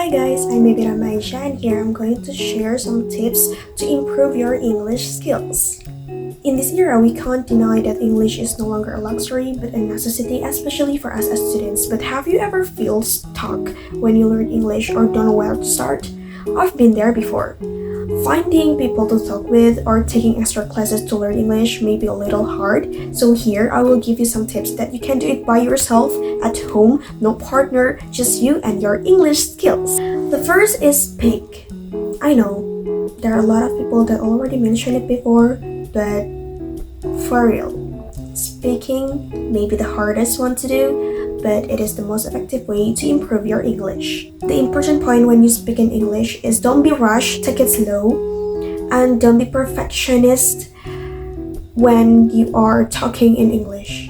Hi guys, I'm Maisha and here I'm going to share some tips to improve your English skills. In this era, we can't deny that English is no longer a luxury but a necessity, especially for us as students. But have you ever felt stuck when you learn English or don't know where to start? I've been there before. Finding people to talk with or taking extra classes to learn English may be a little hard. So here I will give you some tips that you can do it by yourself at home, no partner, just you and your English skills. The first is speak. I know there are a lot of people that already mentioned it before, but for real, speaking may be the hardest one to do, but it is the most effective way to improve your English. The important point when you speak in English is don't be rushed, take it slow, and don't be perfectionist when you are talking in English.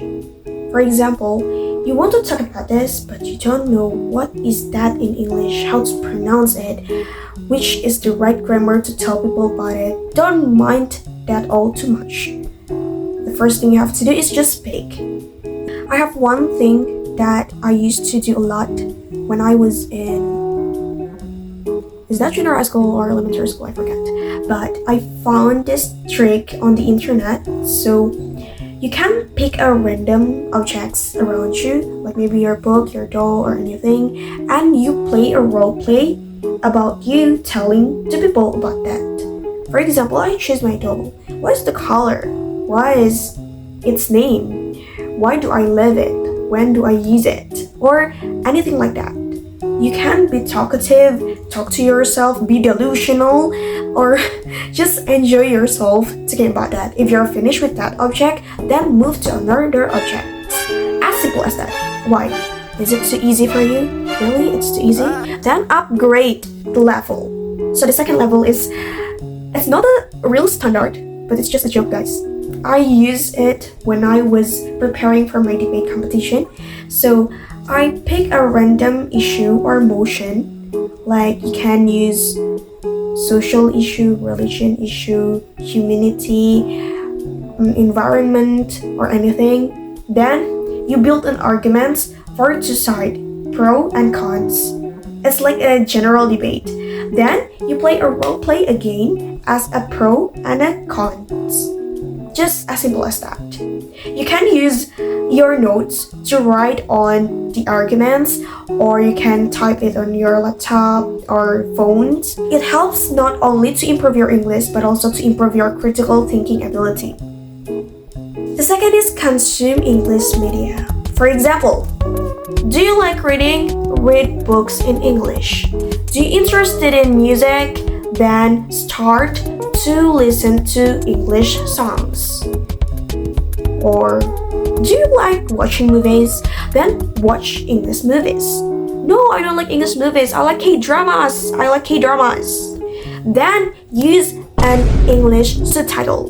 For example, you want to talk about this, but you don't know what is that in English, how to pronounce it, which is the right grammar to tell people about it. Don't mind that all too much. The first thing you have to do is just speak. I have one thing that I used to do a lot when I was is that junior high school or elementary school? I forget. But I found this trick on the internet. So you can pick a random objects around you, like maybe your book, your doll, or anything, and you play a role play about you telling to people about that. For example, I choose my doll. What is the color? What is its name? Why do I love it? When do I use it? Or anything like that. You can be talkative, talk to yourself, be delusional, or just enjoy yourself thinking about that. If you're finished with that object, then move to another object. As simple as that. Why? Is it too easy for you? Really? It's too easy? Then upgrade the level. So the second level is, it's not a real standard, but it's just a joke, guys. I use it when I was preparing for my debate competition. So I pick a random issue or motion, like you can use social issue, religion issue, humanity, environment, or anything. Then you build an argument for two sides, pro and cons. It's like a general debate. Then you play a role play again as a pro and a cons. Just as simple as that. You can use your notes to write on the arguments, or you can type it on your laptop or phones. It helps not only to improve your English, but also to improve your critical thinking ability. The second is consume English media. For example, do you like reading? Read books in English. Do you interested in music? Then start to listen to English songs. Or do you like watching movies? Then watch English movies. No, I don't like English movies. I like K-dramas. Then use an English subtitle.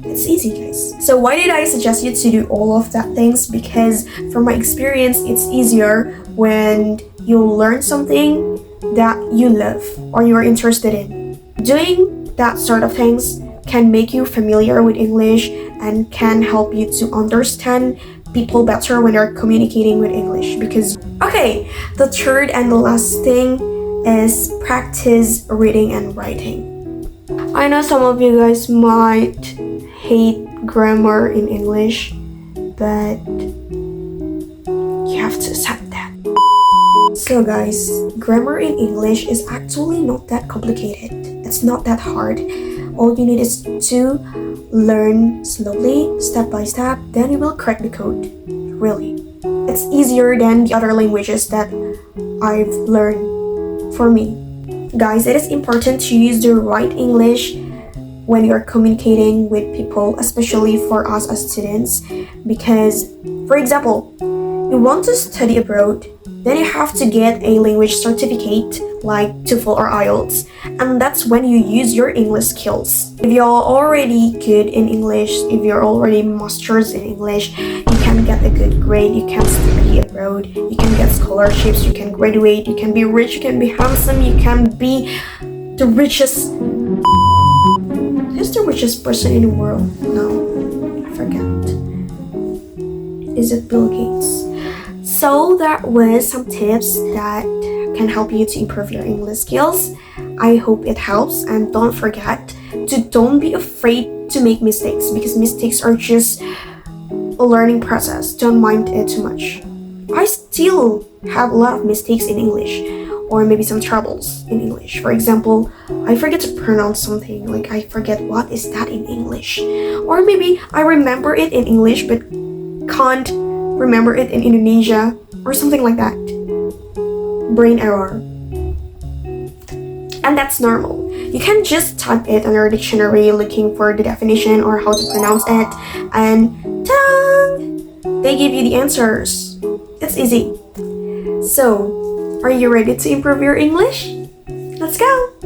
It's easy, guys. So why did I suggest you to do all of that things? Because from my experience, it's easier when you learn something that you love or you are interested in. Doing that sort of things can make you familiar with English and can help you to understand people better when you're communicating with English. Okay, the third and the last thing is practice reading and writing. I know some of you guys might hate grammar in English, but you have to accept that. So guys, grammar in English is actually not that complicated. It's not that hard. All you need is to learn slowly, step by step, then you will crack the code. Really. It's easier than the other languages that I've learned for me. Guys, it is important to use the right English when you're communicating with people, especially for us as students, because, for example, you want to study abroad, then you have to get a language certificate like TOEFL or IELTS, and that's when you use your English skills. If you're already good in English, if you're already masters in English, you can get a good grade, you can study abroad, you can get scholarships, you can graduate, you can be rich, you can be handsome, you can be the richest. Who's the richest person in the world? No, I forget. Is it Bill Gates? So that was some tips that can help you to improve your English skills. I hope it helps, and don't forget to don't be afraid to make mistakes, because mistakes are just a learning process. Don't mind it too much. I still have a lot of mistakes in English, or maybe some troubles in English. For example, I forget to pronounce something, like I forget what is that in English. Or maybe I remember it in English but can't remember it in Indonesia, or something like that. Brain error. And that's normal. You can just type it on your dictionary looking for the definition or how to pronounce it, and tang! They give you the answers. It's easy. So, are you ready to improve your English? Let's go!